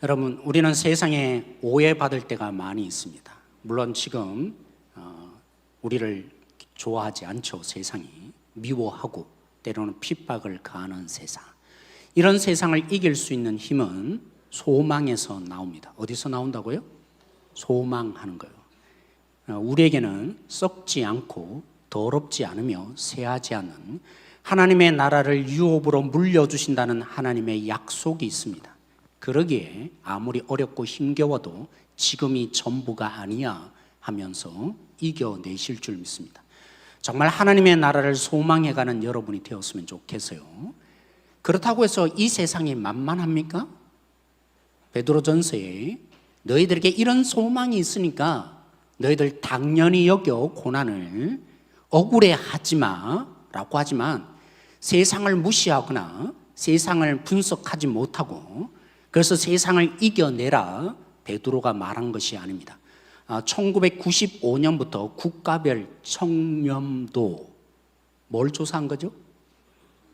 여러분, 우리는 세상에 오해받을 때가 많이 있습니다. 물론 지금 우리를 좋아하지 않죠. 세상이 미워하고 때로는 핍박을 가하는 세상. 이런 세상을 이길 수 있는 힘은 소망에서 나옵니다. 어디서 나온다고요? 소망하는 거예요. 우리에게는 썩지 않고 더럽지 않으며 쇠하지 않는 하나님의 나라를 유업으로 물려주신다는 하나님의 약속이 있습니다. 그러기에 아무리 어렵고 힘겨워도 지금이 전부가 아니야 하면서 이겨내실 줄 믿습니다. 정말 하나님의 나라를 소망해가는 여러분이 되었으면 좋겠어요. 그렇다고 해서 이 세상이 만만합니까? 베드로전서에 너희들에게 이런 소망이 있으니까 너희들 당연히 여겨 고난을 억울해하지마 라고 하지만 세상을 무시하거나 세상을 분석하지 못하고 그래서 세상을 이겨내라 베드로가 말한 것이 아닙니다. 1995년부터 국가별 청렴도 뭘 조사한 거죠?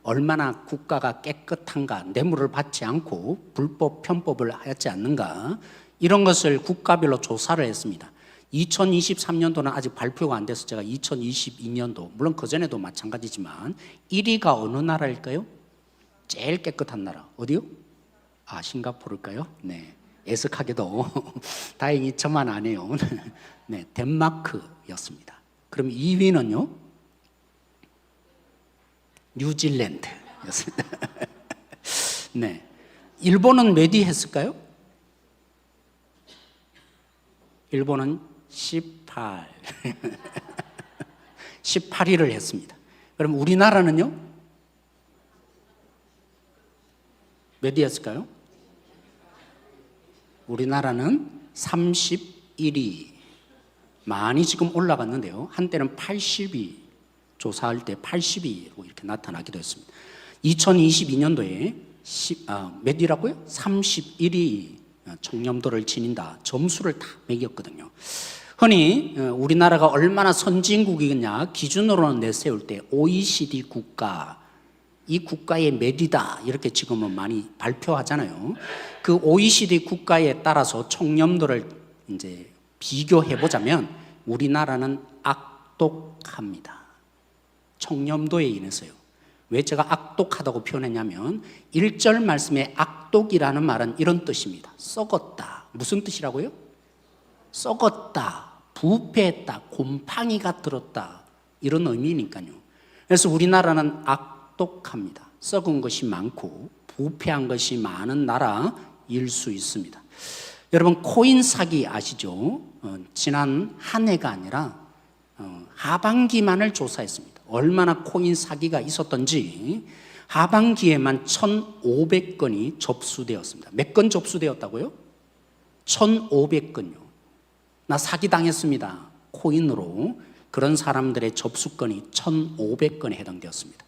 얼마나 국가가 깨끗한가, 뇌물을 받지 않고 불법 편법을 하지 않는가, 이런 것을 국가별로 조사를 했습니다. 2023년도는 아직 발표가 안 돼서 제가 2022년도, 물론 그전에도 마찬가지지만 1위가 어느 나라일까요? 제일 깨끗한 나라 어디요? 싱가포르일까요? 네, 애석하게도 다행히 저만 아니에요. 네, 덴마크였습니다. 그럼 2위는요? 뉴질랜드였습니다. 네, 일본은 몇 위 했을까요? 일본은 18위를 했습니다. 그럼 우리나라는요? 몇 위였을까요? 우리나라는 31위. 많이 지금 올라갔는데요. 한때는 80위, 조사할 때 80위로 이렇게 나타나기도 했습니다. 2022년도에 몇 위라고요? 31위 청렴도를 지닌다. 점수를 다 매겼거든요. 흔히 우리나라가 얼마나 선진국이냐 기준으로는 내세울 때 OECD 국가, 이 국가의 몇 위다 이렇게 지금은 많이 발표하잖아요. 그 OECD 국가에 따라서 청렴도를 이제 비교해 보자면 우리나라는 악독합니다. 청렴도에 인해서요. 왜 제가 악독하다고 표현했냐면 1절 말씀에 악독이라는 말은 이런 뜻입니다. 썩었다. 무슨 뜻이라고요? 썩었다, 부패했다, 곰팡이가 들었다, 이런 의미니까요. 그래서 우리나라는 악독합니다. 썩은 것이 많고 부패한 것이 많은 나라일 수 있습니다. 여러분, 코인 사기 아시죠? 지난 한 해가 아니라 하반기만을 조사했습니다. 얼마나 코인 사기가 있었던지 하반기에만 1,500건이 접수되었습니다. 몇 건 접수되었다고요? 1,500건요. 나 사기당했습니다. 코인으로. 그런 사람들의 접수건이 1,500건에 해당되었습니다.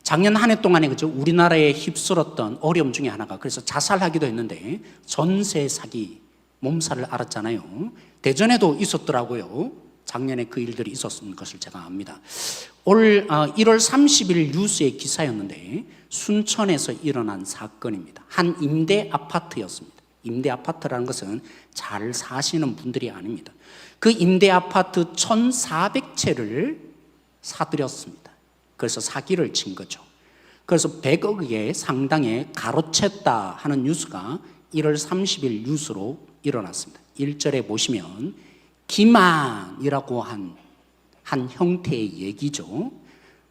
작년 한 해 동안에 그죠? 우리나라에 휩쓸었던 어려움 중에 하나가, 그래서 자살하기도 했는데 전세 사기, 몸살을 앓았잖아요. 대전에도 있었더라고요. 작년에 그 일들이 있었던 것을 제가 압니다. 올 1월 30일 뉴스의 기사였는데 순천에서 일어난 사건입니다. 한 임대 아파트였습니다. 임대 아파트라는 것은 잘 사시는 분들이 아닙니다. 그 임대 아파트 1,400채를 사들였습니다. 그래서 사기를 친 거죠. 그래서 100억의 상당의 가로챘다 하는 뉴스가 1월 30일 뉴스로 일어났습니다. 1절에 보시면 기만이라고 한 형태의 얘기죠.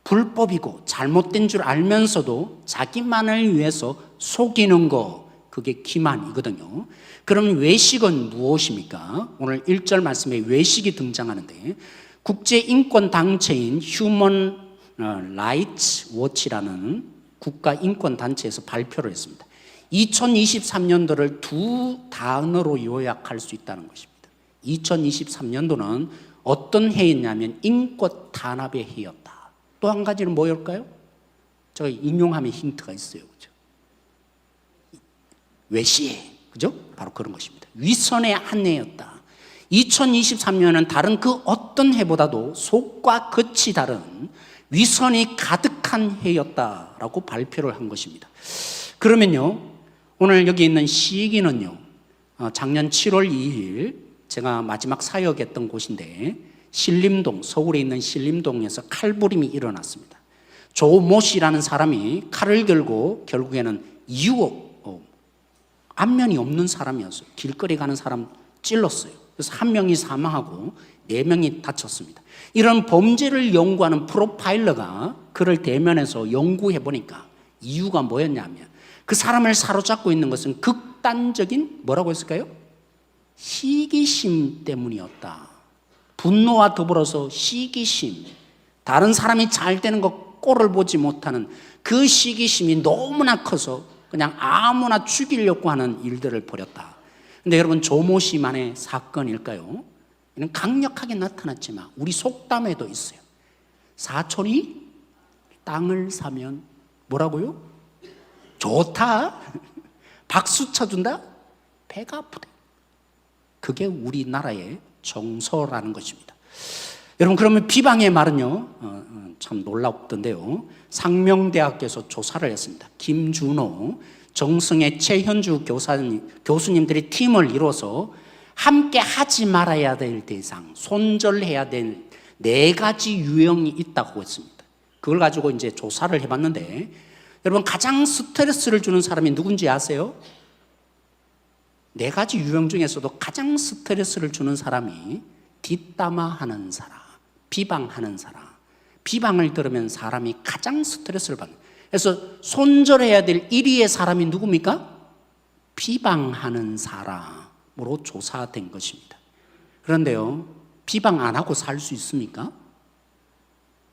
불법이고 잘못된 줄 알면서도 자기만을 위해서 속이는 거, 그게 기만이거든요. 그럼 외식은 무엇입니까? 오늘 1절 말씀에 외식이 등장하는데 국제인권단체인 휴먼 라이츠 워치라는 국가인권단체에서 발표를 했습니다. 2023년도를 두 단어로 요약할 수 있다는 것입니다. 2023년도는 어떤 해였냐면 인권 단합의 해였다. 또 한 가지는 뭐일까요? 제가 인용하면 힌트가 있어요. 그죠? 외시, 그죠? 바로 그런 것입니다. 위선의 한 해였다. 2023년은 다른 그 어떤 해보다도 속과 겉이 다른 위선이 가득한 해였다라고 발표를 한 것입니다. 그러면요, 오늘 여기 있는 시기는요, 작년 7월 2일 제가 마지막 사역했던 곳인데 신림동, 서울에 있는 신림동에서 칼부림이 일어났습니다. 조모 씨라는 사람이 칼을 들고 결국에는 안면이 없는 사람이었어요. 길거리 가는 사람 찔렀어요. 그래서 1명이 사망하고 4명이 다쳤습니다. 이런 범죄를 연구하는 프로파일러가 그를 대면해서 연구해 보니까 이유가 뭐였냐면 그 사람을 사로잡고 있는 것은 극단적인 뭐라고 했을까요? 시기심 때문이었다. 분노와 더불어서 시기심, 다른 사람이 잘 되는 것 꼴을 보지 못하는 그 시기심이 너무나 커서 그냥 아무나 죽이려고 하는 일들을 벌였다. 근데 여러분, 조모 씨만의 사건일까요? 이는 강력하게 나타났지만 우리 속담에도 있어요. 사촌이 땅을 사면 뭐라고요? 좋다. 박수 쳐준다. 배가 아프다. 그게 우리나라의 정서라는 것입니다. 여러분, 그러면 비방의 말은요, 참 놀랍던데요. 상명대학교에서 조사를 했습니다. 김준호, 정승혜, 최현주 교수님들이 팀을 이뤄서 함께 하지 말아야 될 대상, 손절해야 될 4가지 유형이 있다고 했습니다. 그걸 가지고 이제 조사를 해봤는데, 여러분, 가장 스트레스를 주는 사람이 누군지 아세요? 4가지 유형 중에서도 가장 스트레스를 주는 사람이 뒷담화하는 사람, 비방하는 사람. 비방을 들으면 사람이 가장 스트레스를 받는. 그래서 손절해야 될 1위의 사람이 누굽니까? 비방하는 사람으로 조사된 것입니다. 그런데요, 비방 안 하고 살 수 있습니까?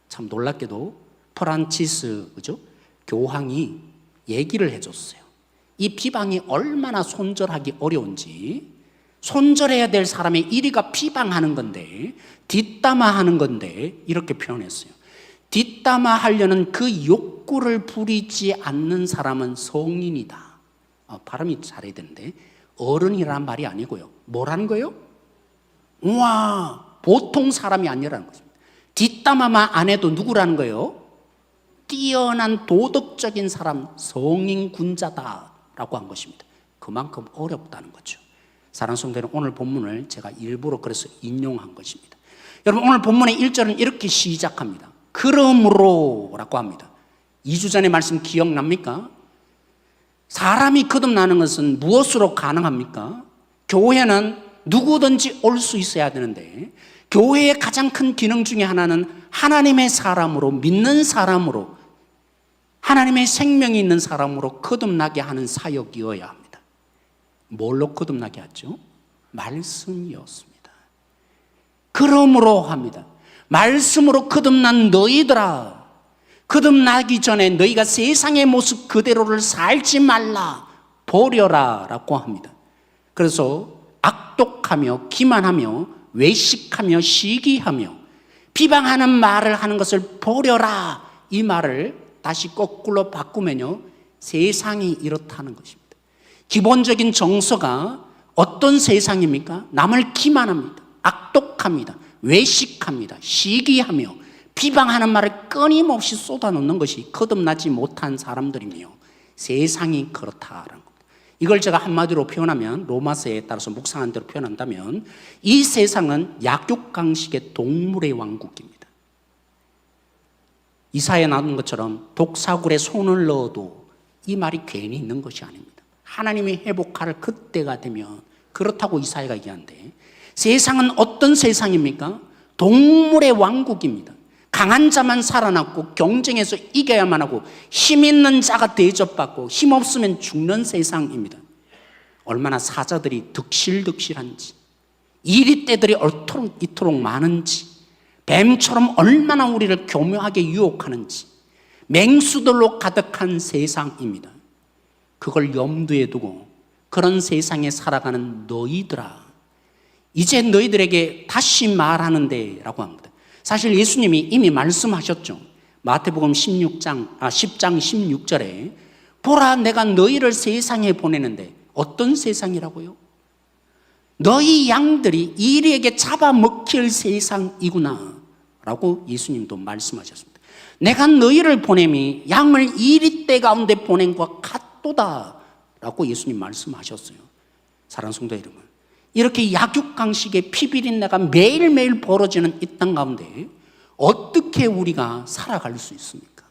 참 놀랍게도 프란치스, 그죠? 교황이 얘기를 해줬어요. 이 비방이 얼마나 손절하기 어려운지. 손절해야 될 사람의 1위가 비방하는 건데, 뒷담화하는 건데, 이렇게 표현했어요. 뒷담화하려는 그 욕구를 부리지 않는 사람은 성인이다. 발음이 잘해야 되는데, 어른이란 말이 아니고요. 뭐라는 거예요? 우와, 보통 사람이 아니라는 것입니다. 뒷담화만 안 해도 누구라는 거예요? 뛰어난 도덕적인 사람, 성인군자다라고 한 것입니다. 그만큼 어렵다는 거죠. 사랑하는 성도들, 오늘 본문을 제가 일부러 그래서 인용한 것입니다. 여러분, 오늘 본문의 1절은 이렇게 시작합니다. 그러므로 라고 합니다. 2주 전의 말씀 기억납니까? 사람이 거듭나는 것은 무엇으로 가능합니까? 교회는 누구든지 올 수 있어야 되는데, 교회의 가장 큰 기능 중에 하나는 하나님의 사람으로, 믿는 사람으로, 하나님의 생명이 있는 사람으로 거듭나게 하는 사역이어야 합니다. 뭘로 거듭나게 하죠? 말씀이었습니다. 그러므로 합니다. 말씀으로 거듭난 너희들아, 거듭나기 전에 너희가 세상의 모습 그대로를 살지 말라, 버려라 라고 합니다. 그래서 악독하며 기만하며 외식하며 시기하며 비방하는 말을 하는 것을 버려라, 이 말을 다시 거꾸로 바꾸면요, 세상이 이렇다는 것입니다. 기본적인 정서가 어떤 세상입니까? 남을 기만합니다. 악독합니다. 외식합니다. 시기하며 비방하는 말을 끊임없이 쏟아놓는 것이 거듭나지 못한 사람들이며 세상이 그렇다라는 겁니다. 이걸 제가 한마디로 표현하면, 로마서에 따라서 묵상한 대로 표현한다면, 이 세상은 약육강식의 동물의 왕국입니다. 이사야에 나온 것처럼 독사굴에 손을 넣어도 이 말이 괜히 있는 것이 아닙니다. 하나님이 회복할 그때가 되면, 그렇다고 이사야가 얘기하는데, 세상은 어떤 세상입니까? 동물의 왕국입니다. 강한 자만 살아남고 경쟁에서 이겨야만 하고 힘 있는 자가 대접받고 힘 없으면 죽는 세상입니다. 얼마나 사자들이 득실득실한지, 이리떼들이 이토록 많은지, 뱀처럼 얼마나 우리를 교묘하게 유혹하는지, 맹수들로 가득한 세상입니다. 그걸 염두에 두고 그런 세상에 살아가는 너희들아, 이제 너희들에게 다시 말하는데 라고 합니다. 사실 예수님이 이미 말씀하셨죠. 마태복음 10장 16절에 보라, 내가 너희를 세상에 보내는데, 어떤 세상이라고요? 너희 양들이 이리에게 잡아먹힐 세상이구나 라고 예수님도 말씀하셨습니다. 내가 너희를 보냄이 양을 이리떼 가운데 보낸 것 같도다 라고 예수님 말씀하셨어요. 사랑하는 성도 여러분, 이렇게 약육강식의 피비린내가 매일매일 벌어지는 이 땅 가운데 어떻게 우리가 살아갈 수 있습니까?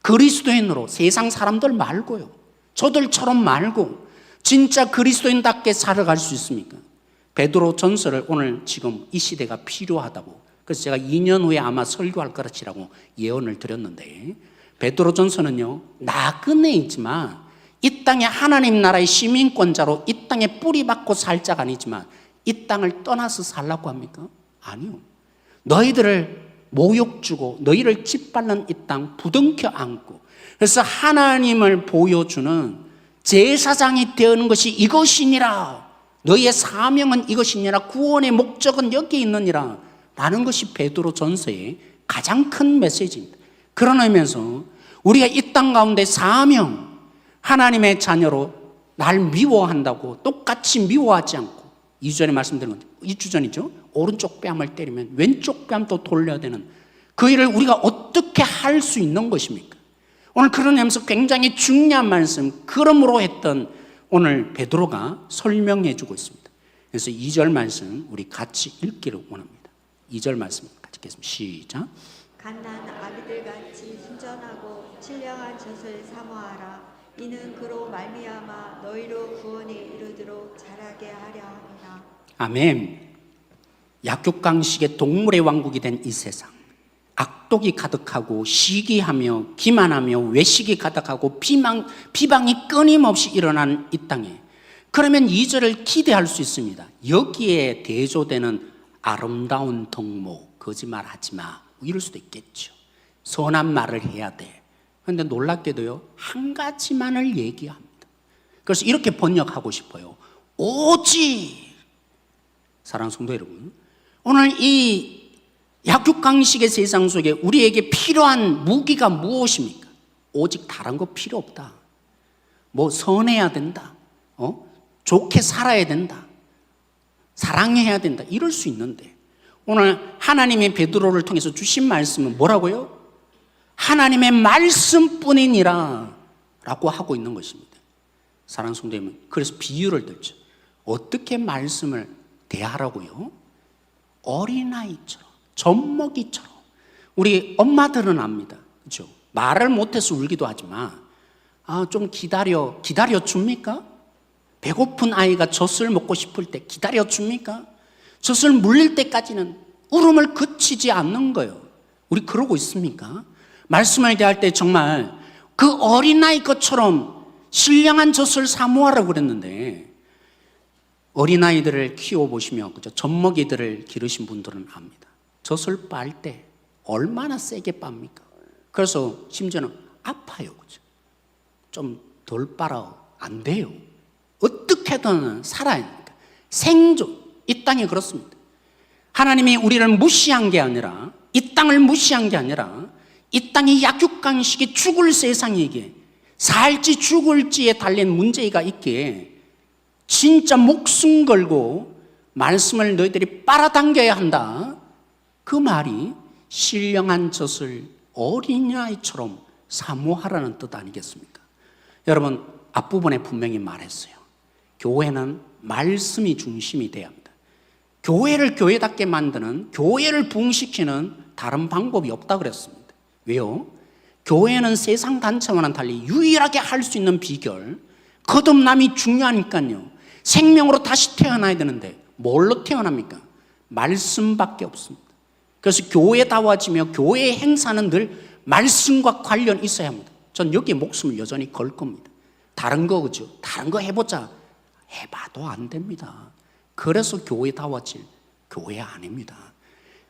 그리스도인으로 세상 사람들 말고요, 저들처럼 말고 진짜 그리스도인답게 살아갈 수 있습니까? 베드로 전서를 오늘 지금 이 시대가 필요하다고, 그래서 제가 2년 후에 아마 설교할 것이라고 예언을 드렸는데, 베드로 전서는요, 나그네 있지만 이 땅에 하나님 나라의 시민권자로 이 땅에 뿌리박고 살 자가 아니지만 이 땅을 떠나서 살라고 합니까? 아니요. 너희들을 모욕 주고 너희를 짓밟는 이 땅 부둥켜 안고, 그래서 하나님을 보여주는 제사장이 되는 것이 이것이니라, 너희의 사명은 이것이니라, 구원의 목적은 여기 있느니라 라는 것이 베드로 전서의 가장 큰 메시지입니다. 그런 의미에서 우리가 이 땅 가운데 사명, 하나님의 자녀로 날 미워한다고 똑같이 미워하지 않고, 2주 전에 말씀드린 건데, 2주 전이죠, 오른쪽 뺨을 때리면 왼쪽 뺨도 돌려야 되는 그 일을 우리가 어떻게 할 수 있는 것입니까? 오늘 그런 의미에서 굉장히 중요한 말씀, 그러므로 했던 오늘 베드로가 설명해 주고 있습니다. 그래서 2절 말씀 우리 같이 읽기를 원합니다. 2절 말씀 같이 읽겠습니다. 시작. 갓난 아비들같이 순전하고 신령한 젖을 사모하라. 이는 그로 말미암아 너희로 구원에 이르도록 자라게 하려 함이라. 아멘. 약육강식의 동물의 왕국이 된 이 세상, 악독이 가득하고 시기하며 기만하며 외식이 가득하고 비방이 끊임없이 일어나는 이 땅에, 그러면 2절을 기대할 수 있습니다. 여기에 대조되는 아름다운 덕목, 거짓말하지 마, 이럴 수도 있겠죠. 선한 말을 해야 돼. 그런데 놀랍게도요, 한 가지만을 얘기합니다. 그래서 이렇게 번역하고 싶어요. 오직, 사랑하는 성도 여러분, 오늘 이 약육강식의 세상 속에 우리에게 필요한 무기가 무엇입니까? 오직 다른 거 필요 없다. 뭐 선해야 된다, 좋게 살아야 된다, 사랑해야 된다, 이럴 수 있는데, 오늘 하나님의 베드로를 통해서 주신 말씀은 뭐라고요? 하나님의 말씀뿐이니라 라고 하고 있는 것입니다. 사랑하는 성도 여러분, 그래서 비유를 들죠. 어떻게 말씀을 대하라고요? 어린아이처럼, 젖먹이처럼. 우리 엄마들은 압니다, 그렇죠? 말을 못해서 울기도 하지만 좀 기다려 줍니까? 배고픈 아이가 젖을 먹고 싶을 때 기다려 줍니까? 젖을 물릴 때까지는 울음을 그치지 않는 거예요. 우리 그러고 있습니까? 말씀을 대할 때 정말 그 어린아이 것처럼 신령한 젖을 사모하라고 그랬는데, 어린아이들을 키워보시면, 그죠? 젖먹이들을 기르신 분들은 압니다. 젖을 빻을 때 얼마나 세게 빻니까? 그래서 심지어는 아파요, 그죠? 좀 덜 빨아 안 돼요. 어떻게든 살아야 하니까. 생존, 이 땅이 그렇습니다. 하나님이 우리를 무시한 게 아니라, 이 땅을 무시한 게 아니라, 이 땅이 약육강식이 죽을 세상이기에, 살지 죽을지에 달린 문제가 있기에 진짜 목숨 걸고 말씀을 너희들이 빨아당겨야 한다. 그 말이 신령한 젖을 어린아이처럼 사모하라는 뜻 아니겠습니까? 여러분, 앞부분에 분명히 말했어요. 교회는 말씀이 중심이 돼야 합니다. 교회를 교회답게 만드는, 교회를 부흥시키는 다른 방법이 없다 그랬습니다. 왜요? 교회는 세상 단체와는 달리 유일하게 할 수 있는 비결, 거듭남이 중요하니까요. 생명으로 다시 태어나야 되는데 뭘로 태어납니까? 말씀밖에 없습니다. 그래서 교회다워지며 교회의 행사는 늘 말씀과 관련 있어야 합니다. 전 여기에 목숨을 여전히 걸 겁니다. 다른 거, 그죠? 다른 거 해보자, 해봐도 안 됩니다. 그래서 교회다워질 교회 아닙니다.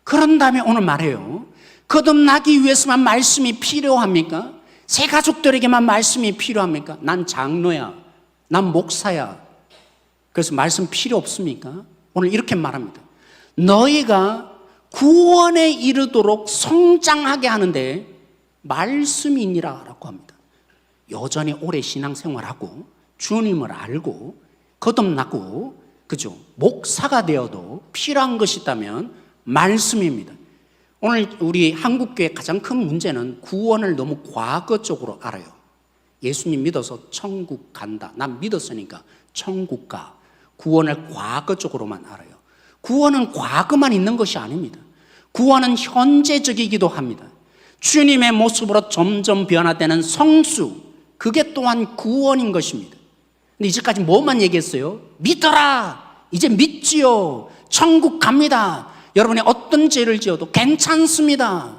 그런 다음에 오늘 말해요. 거듭나기 위해서만 말씀이 필요합니까? 새 가족들에게만 말씀이 필요합니까? 난 장로야, 난 목사야, 그래서 말씀 필요 없습니까? 오늘 이렇게 말합니다. 너희가 구원에 이르도록 성장하게 하는데 말씀이 있니라 라고 합니다. 여전히 오래 신앙생활하고 주님을 알고 거듭나고, 그죠? 목사가 되어도 필요한 것이 있다면 말씀입니다. 오늘 우리 한국교회 가장 큰 문제는 구원을 너무 과거적으로 알아요. 예수님 믿어서 천국 간다. 난 믿었으니까 천국 가. 구원을 과거적으로만 알아요. 구원은 과거만 있는 것이 아닙니다. 구원은 현재적이기도 합니다. 주님의 모습으로 점점 변화되는 성수, 그게 또한 구원인 것입니다. 근데 이제까지 뭐만 얘기했어요? 믿어라! 이제 믿지요! 천국 갑니다! 여러분이 어떤 죄를 지어도 괜찮습니다!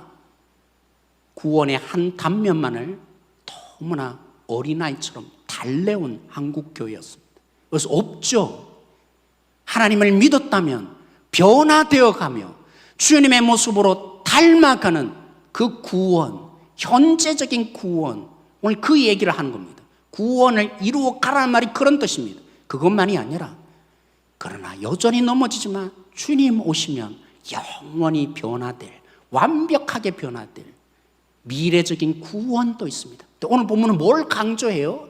구원의 한 단면만을 너무나 어린아이처럼 달래온 한국교회였습니다. 그래서 없죠. 하나님을 믿었다면 변화되어 가며 주님의 모습으로 닮아가는 그 구원, 현재적인 구원, 오늘 그 얘기를 하는 겁니다. 구원을 이루어 가라는 말이 그런 뜻입니다. 그것만이 아니라 그러나 여전히 넘어지지만 주님 오시면 영원히 변화될, 완벽하게 변화될 미래적인 구원도 있습니다. 오늘 본문은 뭘 강조해요?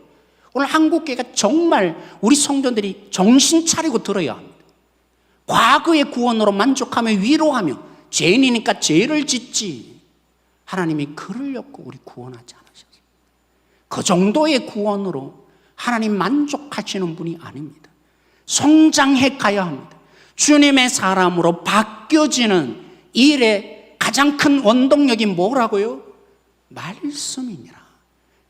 오늘 한국교회가 정말 우리 성도들이 정신 차리고 들어야 합니다. 과거의 구원으로 만족하며 위로하며 죄인이니까 죄를 짓지, 하나님이 그러려고 우리 구원하지 않으셨어요. 그 정도의 구원으로 하나님 만족하시는 분이 아닙니다. 성장해 가야 합니다. 주님의 사람으로 바뀌어지는 이 일의 가장 큰 원동력이 뭐라고요? 말씀이니라.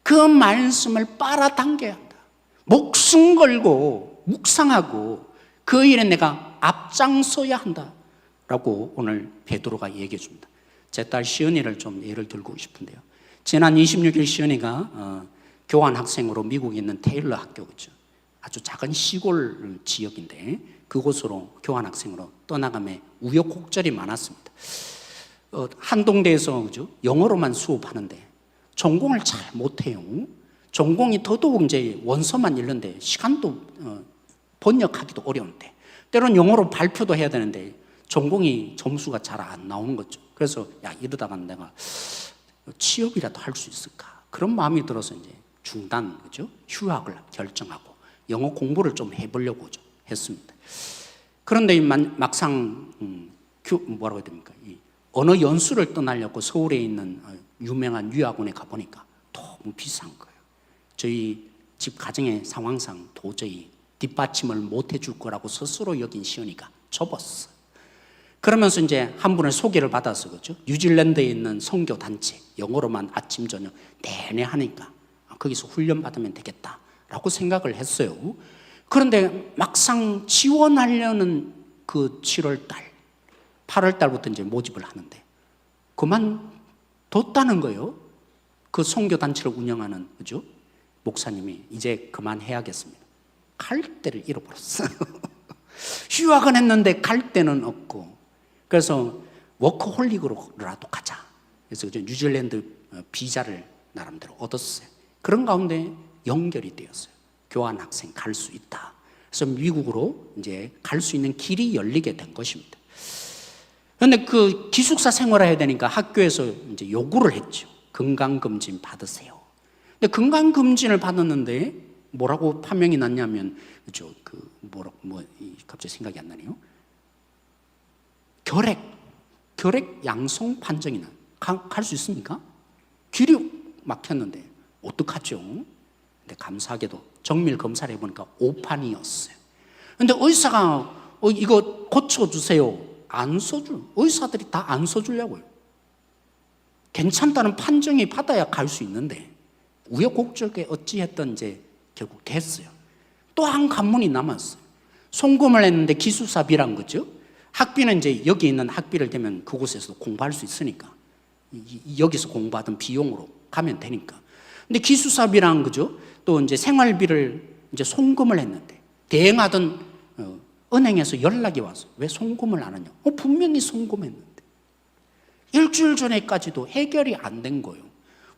그 말씀을 빨아당겨야 한다. 목숨 걸고 묵상하고 그 일에 내가 앞장서야 한다라고 오늘 베드로가 얘기해 줍니다. 제 딸 시은이를 좀 예를 들고 싶은데요. 지난 26일 시은이가 교환 학생으로 미국에 있는 테일러 학교죠. 아주 작은 시골 지역인데 그곳으로 교환 학생으로 떠나가며 우여곡절이 많았습니다. 한동대에서 그죠? 영어로만 수업하는데 전공을 잘 못해요. 전공이 더더욱 이제 원서만 읽는데 시간도 번역하기도 어려운데 때로는 영어로 발표도 해야 되는데 전공이 점수가 잘 안 나오는 거죠. 그래서 야, 이러다가 내가 취업이라도 할 수 있을까? 그런 마음이 들어서 이제 중단, 그죠? 휴학을 결정하고 영어 공부를 좀 해보려고 좀 했습니다. 그런데 막상 뭐라고 해야 됩니까? 언어 연수를 떠나려고 서울에 있는 유명한 유학원에 가보니까 너무 비싼 거예요. 저희 집 가정의 상황상 도저히 뒷받침을 못 해줄 거라고 스스로 여긴 시은이가 접었어. 그러면서 이제 한 분의 소개를 받아서 그죠? 뉴질랜드에 있는 선교 단체 영어로만 아침 저녁 내내 하니까 거기서 훈련 받으면 되겠다라고 생각을 했어요. 그런데 막상 지원하려는 그 7월 달, 8월 달부터 이제 모집을 하는데 그만뒀다는 거예요. 그 선교 단체를 운영하는 그죠? 목사님이 이제 그만해야겠습니다. 갈 데를 잃어버렸어요. 휴학은 했는데 갈 데는 없고 그래서 워커홀릭으로라도 가자. 그래서 뉴질랜드 비자를 나름대로 얻었어요. 그런 가운데 연결이 되었어요. 교환 학생 갈 수 있다. 그래서 미국으로 이제 갈 수 있는 길이 열리게 된 것입니다. 그런데 그 기숙사 생활을 해야 되니까 학교에서 이제 요구를 했죠. 건강검진 받으세요. 근데 건강검진을 받았는데 뭐라고 판명이 났냐면, 그죠? 갑자기 생각이 안 나네요. 결핵 양성 판정이 갈 수 있습니까? 길이 막혔는데 어떡하죠? 근데 감사하게도 정밀 검사를 해보니까 오판이었어요. 근데 의사가 이거 고쳐주세요. 안 써줘. 의사들이 다 안 써주려고요. 괜찮다는 판정이 받아야 갈 수 있는데 우여곡절에 어찌했든 이제 결국 됐어요. 또 한 관문이 남았어요. 송금을 했는데 기숙사비란 거죠. 학비는 이제 여기 있는 학비를 대면 그곳에서 공부할 수 있으니까 여기서 공부하던 비용으로 가면 되니까. 근데 기숙사비란 거죠. 또 이제 생활비를 이제 송금을 했는데 대행하던 은행에서 연락이 와서 왜 송금을 안 하냐? 분명히 송금했는데 일주일 전에까지도 해결이 안 된 거예요.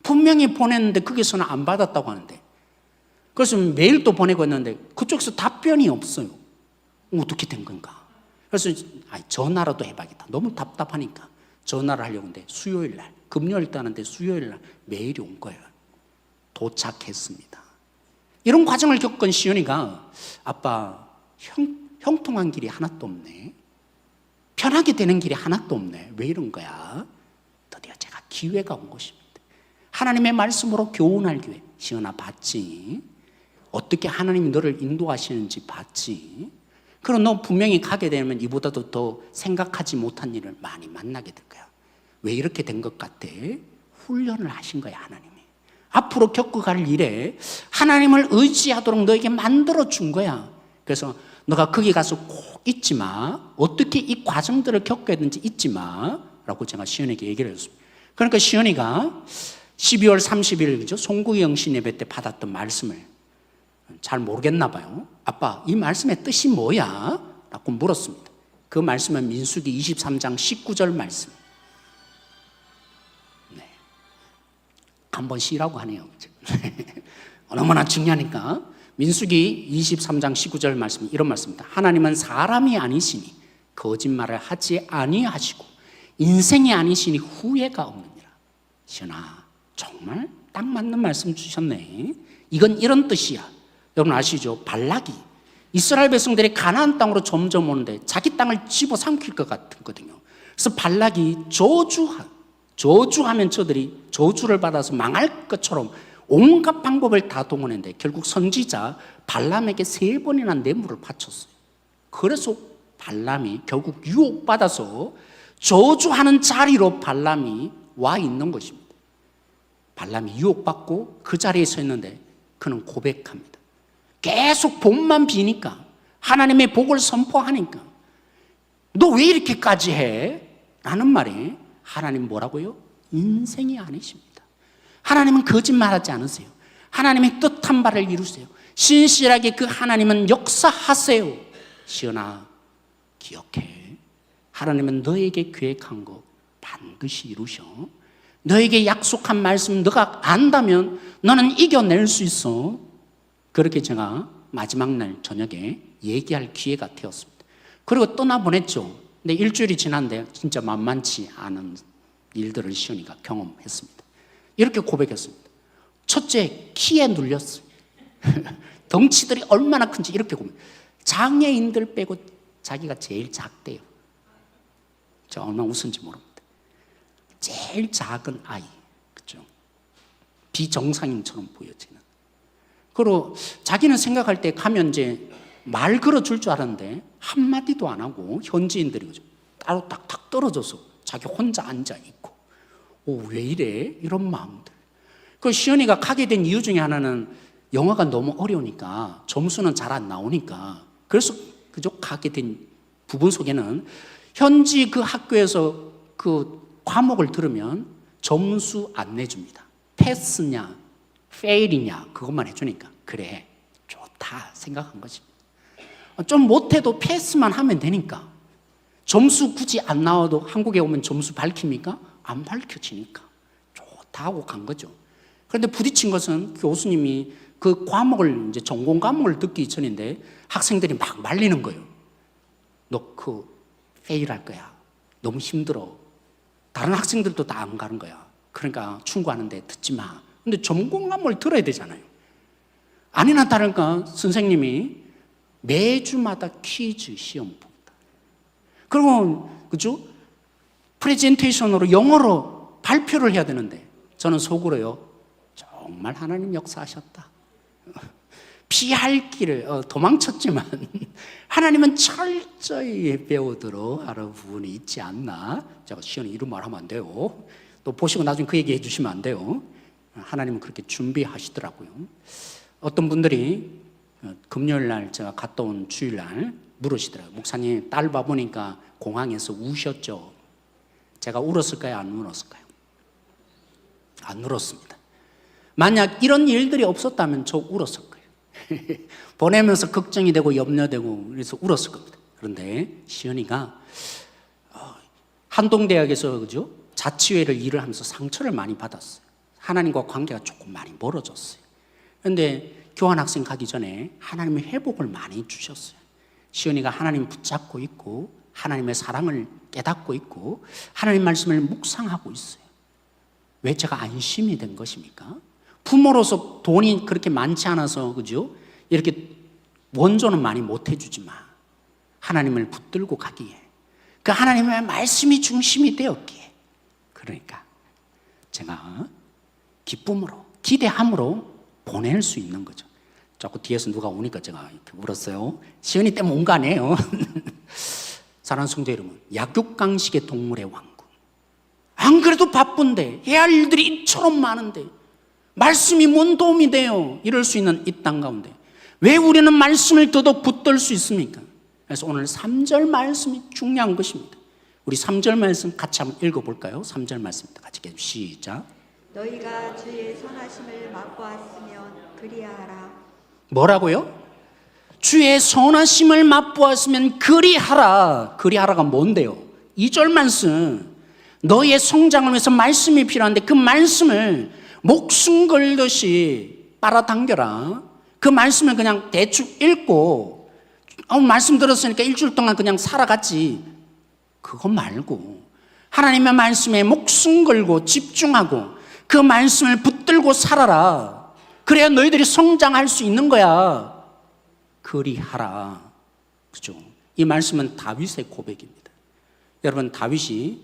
분명히 보냈는데 거기서는 안 받았다고 하는데 그래서 메일도 보내고 했는데 그쪽에서 답변이 없어요. 어떻게 된 건가? 그래서 전화라도 해봐야겠다. 너무 답답하니까 전화를 하려고 했는데 수요일 날, 금요일 따는데 수요일 날 메일이 온 거예요. 도착했습니다. 이런 과정을 겪은 시은이가 아빠 형통한 길이 하나도 없네. 편하게 되는 길이 하나도 없네. 왜 이런 거야? 드디어 제가 기회가 온 것입니다. 하나님의 말씀으로 교훈할 기회. 시연아 봤지? 어떻게 하나님이 너를 인도하시는지 봤지? 그럼 너 분명히 가게 되면 이보다도 더 생각하지 못한 일을 많이 만나게 될 거야. 왜 이렇게 된 것 같아? 훈련을 하신 거야, 하나님이. 앞으로 겪어갈 일에 하나님을 의지하도록 너에게 만들어 준 거야. 그래서 너가 거기 가서 꼭 잊지 마. 어떻게 이 과정들을 겪어야 되는지 잊지 마. 라고 제가 시연에게 얘기를 했습니다. 그러니까 시연이가 12월 30일 그죠? 송구영 예배 때 받았던 말씀을 잘 모르겠나 봐요. 아빠, 이 말씀의 뜻이 뭐야? 라고 물었습니다. 그 말씀은 민수기 23장 19절 말씀. 네. 한번 쉬라고 하네요. 너무나 중요하니까. 민수기 23장 19절 말씀, 이런 말씀입니다. 하나님은 사람이 아니시니 거짓말을 하지 아니하시고 인생이 아니시니 후회가 없느니라. 시연아, 정말 딱 맞는 말씀 주셨네. 이건 이런 뜻이야. 여러분 아시죠? 발락이 이스라엘 백성들이 가나안 땅으로 점점 오는데 자기 땅을 집어삼킬 것 같거든요. 그래서 발락이 저주하면 저들이 저주를 받아서 망할 것처럼 온갖 방법을 다 동원했는데 결국 선지자 발람에게 3번이나 뇌물을 바쳤어요. 그래서 발람이 결국 유혹받아서 저주하는 자리로 발람이 와 있는 것입니다. 발람이 유혹받고 그 자리에 서 있는데 그는 고백합니다. 계속 복만 비니까, 하나님의 복을 선포하니까 너 왜 이렇게까지 해? 라는 말이, 하나님 뭐라고요? 인생이 아니십니다. 하나님은 거짓말하지 않으세요. 하나님의 뜻한 바를 이루세요. 신실하게 그 하나님은 역사하세요. 시연아, 기억해. 하나님은 너에게 계획한 거 반드시 이루셔. 너에게 약속한 말씀 너가 안다면 너는 이겨낼 수 있어. 그렇게 제가 마지막 날 저녁에 얘기할 기회가 되었습니다. 그리고 떠나보냈죠. 근데 일주일이 지났는데 진짜 만만치 않은 일들을 시연이가 경험했습니다. 이렇게 고백했습니다. 첫째, 키에 눌렸어요. 덩치들이 얼마나 큰지 이렇게 고백. 장애인들 빼고 자기가 제일 작대요. 제가 얼마나 웃은지 모릅니다. 제일 작은 아이, 그죠? 비정상인처럼 보여지는. 그리고 자기는 생각할 때 가면 이제 말 걸어줄 줄 알았는데 한마디도 안 하고 현지인들이 그죠? 따로 딱딱 떨어져서 자기 혼자 앉아 있고, 왜 이래? 이런 마음들. 그 시연이가 가게 된 이유 중에 하나는 영어가 너무 어려우니까, 점수는 잘 안 나오니까, 그래서 그저 가게 된 부분 속에는 현지 그 학교에서 그 과목을 들으면 점수 안 내줍니다. 패스냐, 페일이냐 그것만 해주니까 그래, 좋다 생각한 것입니다. 좀 못해도 패스만 하면 되니까, 점수 굳이 안 나와도 한국에 오면 점수 밝힙니까? 안 밝혀지니까 좋다 하고 간 거죠. 그런데 부딪힌 것은 교수님이 그 과목을 이제 전공 과목을 듣기 전인데 학생들이 막 말리는 거예요. 너 그 페일할 거야. 너무 힘들어. 다른 학생들도 다 안 가는 거야. 그러니까 충고하는데 듣지 마. 근데 전공 과목을 들어야 되잖아요. 아니나 다를까 선생님이 매주마다 퀴즈 시험 봅니다. 그리고 그죠? 프레젠테이션으로 영어로 발표를 해야 되는데 저는 속으로요, 정말 하나님 역사하셨다. 피할 길을 도망쳤지만 하나님은 철저히 배우도록 하는 부분이 있지 않나. 제가 시연이 이런 말 하면 안 돼요. 또 보시고 나중에 그 얘기 해주시면 안 돼요. 하나님은 그렇게 준비하시더라고요. 어떤 분들이 금요일 날 제가 갔다 온 주일날 물으시더라고요. 목사님, 딸 봐보니까 공항에서 우셨죠? 제가 울었을까요? 안 울었을까요? 안 울었습니다. 만약 이런 일들이 없었다면 저 울었을 거예요. 보내면서 걱정이 되고 염려되고 그래서 울었을 겁니다. 그런데 시연이가 한동대학에서 그죠? 자치회를 일을 하면서 상처를 많이 받았어요. 하나님과 관계가 조금 많이 멀어졌어요. 그런데 교환학생 가기 전에 하나님의 회복을 많이 주셨어요. 시연이가 하나님 붙잡고 있고 하나님의 사랑을 깨닫고 있고 하나님 말씀을 묵상하고 있어요. 왜 제가 안심이 된 것입니까? 부모로서 돈이 그렇게 많지 않아서 그죠? 이렇게 원조는 많이 못 해주지만 하나님을 붙들고 가기에, 그 하나님의 말씀이 중심이 되었기에, 그러니까 제가 기쁨으로 기대함으로 보낼 수 있는 거죠. 자꾸 뒤에서 누가 오니까 제가 이렇게 물었어요. 시은이 때문에 온 거 아니에요? 사랑하는 성도 여러분, 약육강식의 동물의 왕국. 안 그래도 바쁜데 해야 할 일들이 이처럼 많은데 말씀이 뭔 도움이 돼요? 이럴 수 있는 이 땅 가운데 왜 우리는 말씀을 더더욱 붙들 수 있습니까? 그래서 오늘 3절 말씀이 중요한 것입니다. 우리 3절 말씀 같이 한번 읽어볼까요? 3절 말씀입니다. 같이 시작. 너희가 주의 선하심을 맛보았으면 그리하라. 뭐라고요? 주의 선하심을 맛보았으면 그리하라. 그리하라가 뭔데요? 2절 말씀. 너희의 성장을 위해서 말씀이 필요한데 그 말씀을 목숨 걸듯이 빨아당겨라. 그 말씀을 그냥 대충 읽고 말씀 들었으니까 일주일 동안 그냥 살아갔지. 그거 말고 하나님의 말씀에 목숨 걸고 집중하고 그 말씀을 붙들고 살아라. 그래야 너희들이 성장할 수 있는 거야. 그리하라. 그죠? 이 말씀은 다윗의 고백입니다. 여러분, 다윗이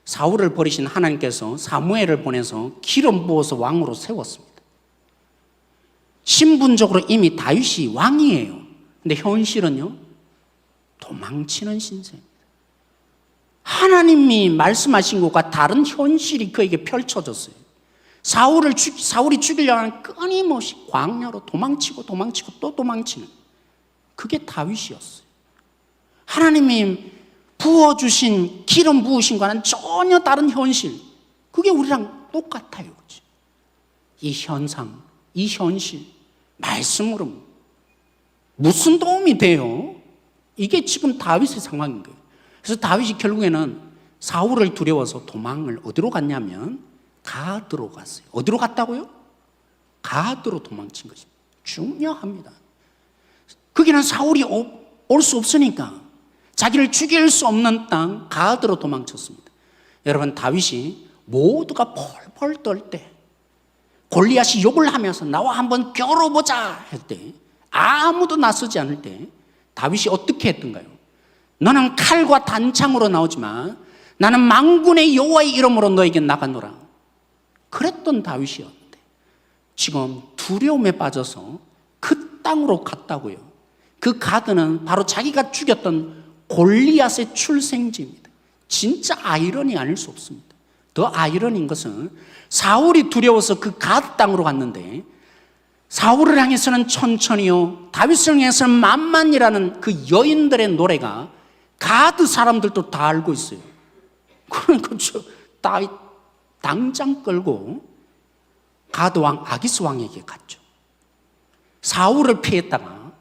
사울을 버리신 하나님께서 사무엘을 보내서 기름 부어서 왕으로 세웠습니다. 신분적으로 이미 다윗이 왕이에요. 근데 현실은요, 도망치는 신세입니다. 하나님이 말씀하신 것과 다른 현실이 그에게 펼쳐졌어요. 사울이 죽이려고 하는 끊임없이 광야로 도망치고 또 도망치는 그게 다윗이었어요. 하나님이 부어주신 기름 부으신 것과는 전혀 다른 현실, 그게 우리랑 똑같아요. 그치? 이 현상, 이 현실 말씀으로 무슨 도움이 돼요? 이게 지금 다윗의 상황인 거예요. 그래서 다윗이 결국에는 사울을 두려워서 도망을 어디로 갔냐면 가드로 갔어요. 어디로 갔다고요? 가드로 도망친 것입니다. 중요합니다. 거기는 사울이 올 수 없으니까 자기를 죽일 수 없는 땅 가드로 도망쳤습니다. 여러분, 다윗이 모두가 펄펄 떨 때 골리앗이 욕을 하면서 나와 한번 겨뤄보자 할 때 아무도 나서지 않을 때 다윗이 어떻게 했던가요? 너는 칼과 단창으로 나오지만 나는 만군의 여호와의 이름으로 너에게 나가노라. 그랬던 다윗이었는데 지금 두려움에 빠져서 그 땅으로 갔다고요. 그 가드는 바로 자기가 죽였던 골리앗의 출생지입니다. 진짜 아이러니 아닐 수 없습니다. 더 아이러니인 것은 사울이 두려워서 그 가드 땅으로 갔는데 사울을 향해서는 천천히요, 다윗을 향해서는 만만이라는 그 여인들의 노래가 가드 사람들도 다 알고 있어요. 그러니까 다윗 당장 끌고 가드 왕 아기스 왕에게 갔죠. 사울을 피했다가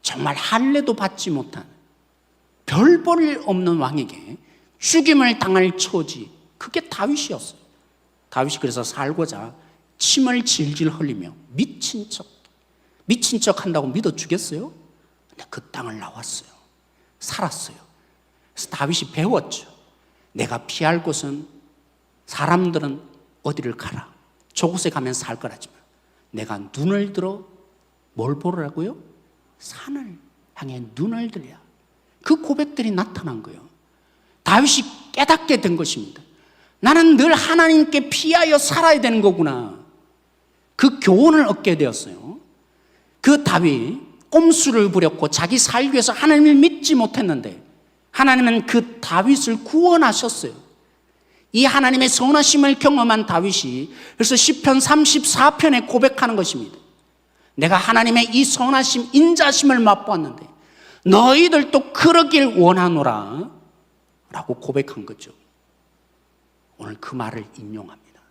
정말 할례도 받지 못한 별 볼 없는 왕에게 죽임을 당할 처지, 그게 다윗이었어요. 다윗이 그래서 살고자 침을 질질 흘리며 미친 척 한다고 믿어 주겠어요? 근데 그 땅을 나왔어요. 살았어요. 그래서 다윗이 배웠죠. 내가 피할 곳은 사람들은 어디를 가라, 저곳에 가면 살 거라지만 내가 눈을 들어 뭘 보라고요? 산을 향해 눈을 들려. 그 고백들이 나타난 거예요. 다윗이 깨닫게 된 것입니다. 나는 늘 하나님께 피하여 살아야 되는 거구나. 그 교훈을 얻게 되었어요. 그 다윗 꼼수를 부렸고 자기 살기 위해서 하나님을 믿지 못했는데 하나님은 그 다윗을 구원하셨어요. 이 하나님의 선하심을 경험한 다윗이 그래서 시편 34편에 고백하는 것입니다. 내가 하나님의 이 선하심, 인자심을 맛보았는데 너희들도 그러길 원하노라 라고 고백한 거죠. 오늘 그 말을 인용합니다.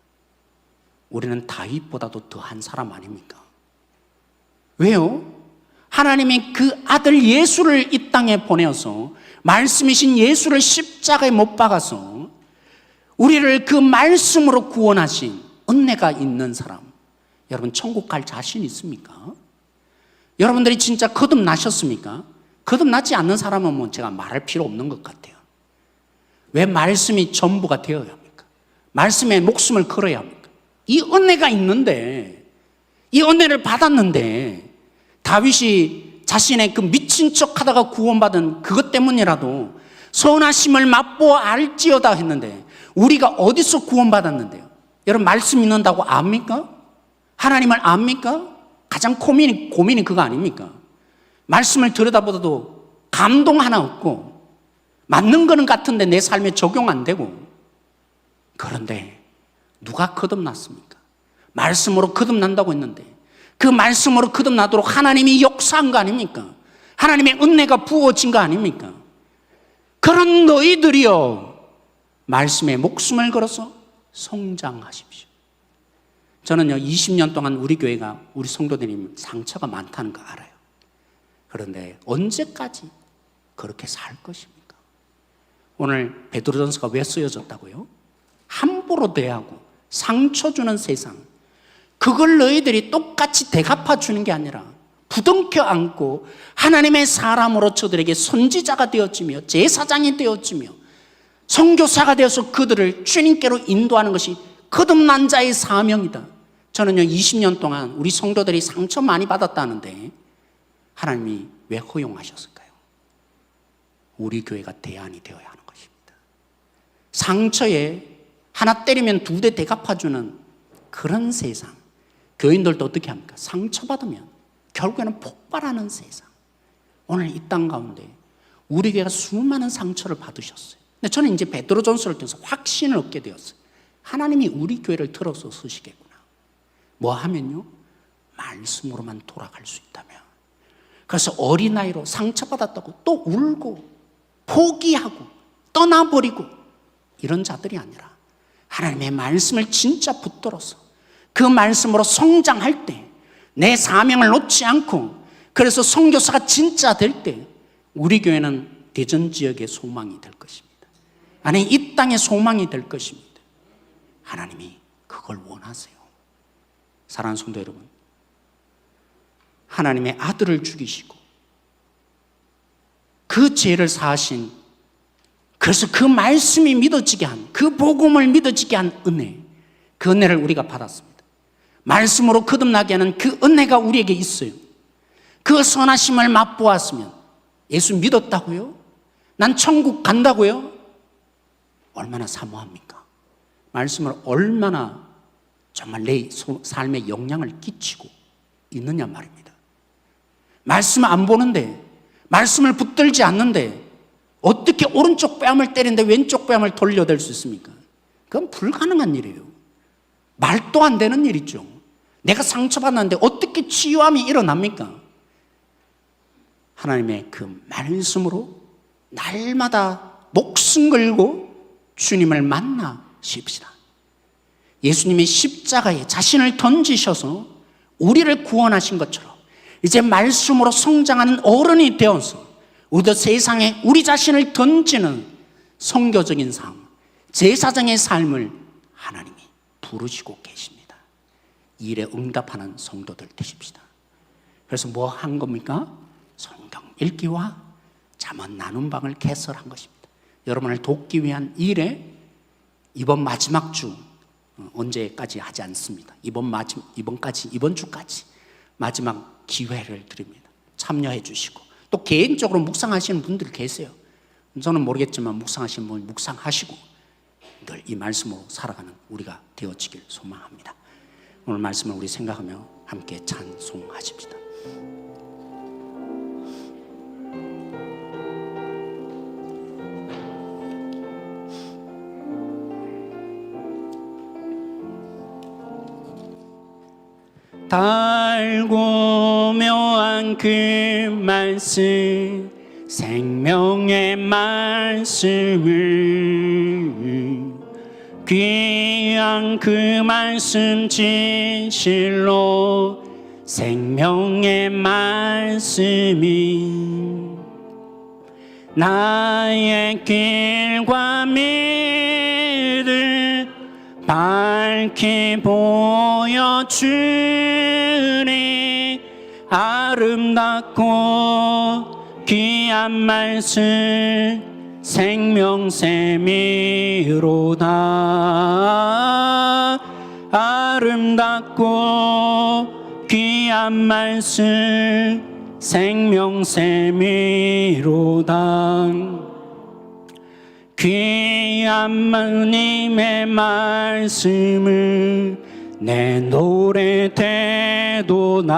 우리는 다윗보다도 더한 사람 아닙니까? 왜요? 하나님이 그 아들 예수를 이 땅에 보내어서 말씀이신 예수를 십자가에 못 박아서 우리를 그 말씀으로 구원하신 은혜가 있는 사람, 여러분 천국 갈 자신 있습니까? 여러분들이 진짜 거듭나셨습니까? 거듭나지 않는 사람은 뭐 제가 말할 필요 없는 것 같아요. 왜 말씀이 전부가 되어야 합니까? 말씀에 목숨을 걸어야 합니까? 이 은혜가 있는데, 이 은혜를 받았는데 다윗이 자신의 그 미친 척 하다가 구원받은 그것 때문이라도 선하심을 맛보아 알지어다 했는데 우리가 어디서 구원받았는데요? 여러분 말씀 믿는다고 압니까? 하나님을 압니까? 가장 고민이 그거 아닙니까? 말씀을 들여다보다도 감동 하나 없고 맞는 거는 같은데 내 삶에 적용 안 되고. 그런데 누가 거듭났습니까? 말씀으로 거듭난다고 했는데 그 말씀으로 거듭나도록 하나님이 역사한 거 아닙니까? 하나님의 은혜가 부어진 거 아닙니까? 그런 너희들이여 말씀에 목숨을 걸어서 성장하십시오. 저는요 20년 동안 우리 교회가 우리 성도들이 상처가 많다는 거 알아요. 그런데 언제까지 그렇게 살 것입니까? 오늘 베드로전서가 왜 쓰여졌다고요? 함부로 대하고 상처 주는 세상, 그걸 너희들이 똑같이 대갚아 주는 게 아니라 부둥켜 안고 하나님의 사람으로 저들에게 선지자가 되어지며 제사장이 되어지며 선교사가 되어서 그들을 주님께로 인도하는 것이 거듭난 자의 사명이다. 저는요 20년 동안 우리 성도들이 상처 많이 받았다는데 하나님이 왜 허용하셨을까요? 우리 교회가 대안이 되어야 하는 것입니다. 상처에 하나 때리면 두 대 대갚아주는 그런 세상, 교인들도 어떻게 합니까? 상처받으면 결국에는 폭발하는 세상. 오늘 이 땅 가운데 우리 교회가 수많은 상처를 받으셨어요. 근데 저는 이제 베드로전서를 통해서 확신을 얻게 되었어요. 하나님이 우리 교회를 들어서 쓰시겠구나. 뭐 하면요? 말씀으로만 돌아갈 수 있다면. 그래서 어린아이로 상처받았다고 또 울고 포기하고 떠나버리고 이런 자들이 아니라 하나님의 말씀을 진짜 붙들어서 그 말씀으로 성장할 때 내 사명을 놓지 않고 그래서 선교사가 진짜 될 때 우리 교회는 대전 지역의 소망이 될 것입니다. 아니 이 땅의 소망이 될 것입니다. 하나님이 그걸 원하세요. 사랑하는 성도 여러분, 하나님의 아들을 죽이시고 그 죄를 사하신, 그래서 그 말씀이 믿어지게 한, 그 복음을 믿어지게 한 은혜, 그 은혜를 우리가 받았습니다. 말씀으로 거듭나게 하는 그 은혜가 우리에게 있어요. 그 선하심을 맛보았으면 예수 믿었다고요? 난 천국 간다고요? 얼마나 사모합니까? 말씀을 얼마나 정말 내 삶에 영향을 끼치고 있느냐 말입니다. 말씀 안 보는데, 말씀을 붙들지 않는데 어떻게 오른쪽 뺨을 때리는데 왼쪽 뺨을 돌려댈 수 있습니까? 그건 불가능한 일이에요. 말도 안 되는 일이죠. 내가 상처받았는데 어떻게 치유함이 일어납니까? 하나님의 그 말씀으로 날마다 목숨 걸고 주님을 만나십시다. 예수님이 십자가에 자신을 던지셔서 우리를 구원하신 것처럼 이제 말씀으로 성장하는 어른이 되어서 우리도 세상에 우리 자신을 던지는 선교적인 삶, 제사장의 삶을 하나님이 부르시고 계십니다. 이 일에 응답하는 성도들 되십시다. 그래서 뭐 한 겁니까? 성경 읽기와 잠언 나눈 방을 개설한 것입니다. 여러분을 돕기 위한 일에 이번 마지막 주, 언제까지 하지 않습니다. 이번 주까지 마지막 기회를 드립니다. 참여해 주시고 또 개인적으로 묵상하시는 분들 계세요. 저는 모르겠지만 묵상하시는 분 묵상하시고 늘 이 말씀으로 살아가는 우리가 되어지길 소망합니다. 오늘 말씀을 우리 생각하며 함께 찬송하십시다. 달고 묘한 그 말씀, 생명의 말씀을, 귀한 그 말씀 진실로 생명의 말씀이 나의 길과 믿을 밝히 보여주니 아름답고 귀한 말씀 생명샘이로다. 아름답고 귀한 말씀 생명샘이로다. 귀한 하나님의 말씀을 내 노래 되도나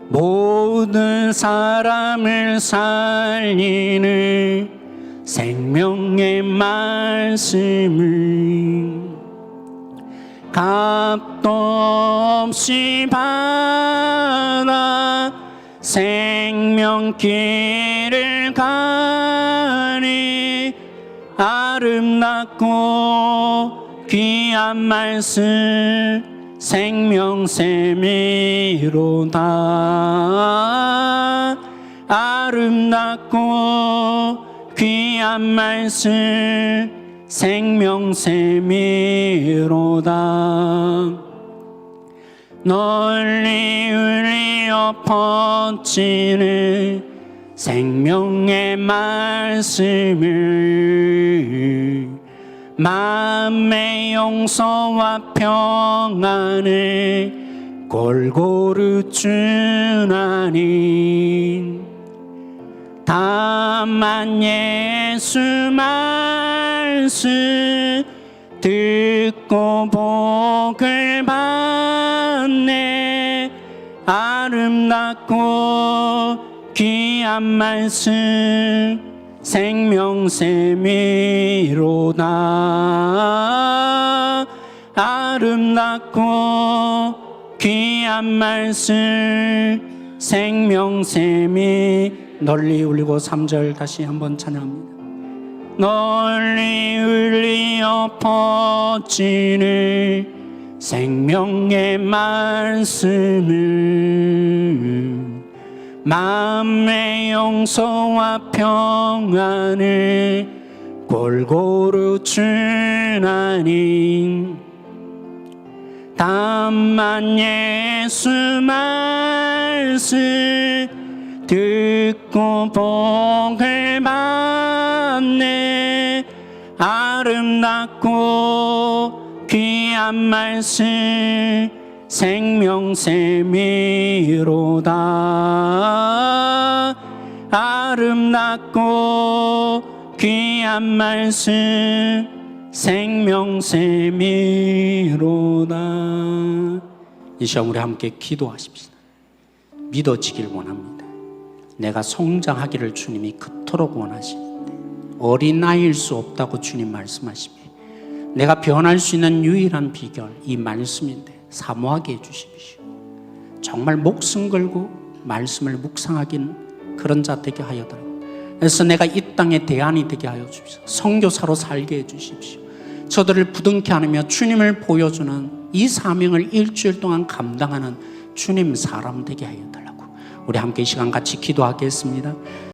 모든 사람을 살리는 생명의 말씀을 값도 없이 받아 생명길을 가니 아름답고 귀한 말씀 생명샘이로다. 아름답고 귀한 말씀 생명샘이로다. 널리 울려 퍼지는 생명의 말씀을 마음의 용서와 평안을 골고루 주나니 다만 예수 말씀 듣고 복을 받네. 아름답고 귀한 말씀 생명샘이로다. 아름답고 귀한 말씀 생명샘이 널리 울리고 3절 다시 한번 찬양합니다. 널리 울리어 퍼지는 생명의 말씀을 마음의 용서와 평안을 골고루 주나니 다만 예수 말씀 듣고 복을 받네. 아름답고 귀한 말씀 생명샘이로다. 아름답고 귀한 말씀 생명샘이로다. 이 시간 우리 함께 기도하십시다. 믿어지길 원합니다. 내가 성장하기를 주님이 그토록 원하시는데 어린아이일 수 없다고 주님 말씀하시며 내가 변할 수 있는 유일한 비결 이 말씀인데 사모하게 해주십시오. 정말 목숨 걸고 말씀을 묵상하긴 그런 자 되게 하여 달라고. 그래서 내가 이 땅의 대안이 되게 하여 주십시오. 선교사로 살게 해주십시오. 저들을 부둥켜 안으며 주님을 보여주는 이 사명을 일주일 동안 감당하는 주님 사람 되게 하여 달라고. 우리 함께 이 시간 같이 기도하겠습니다.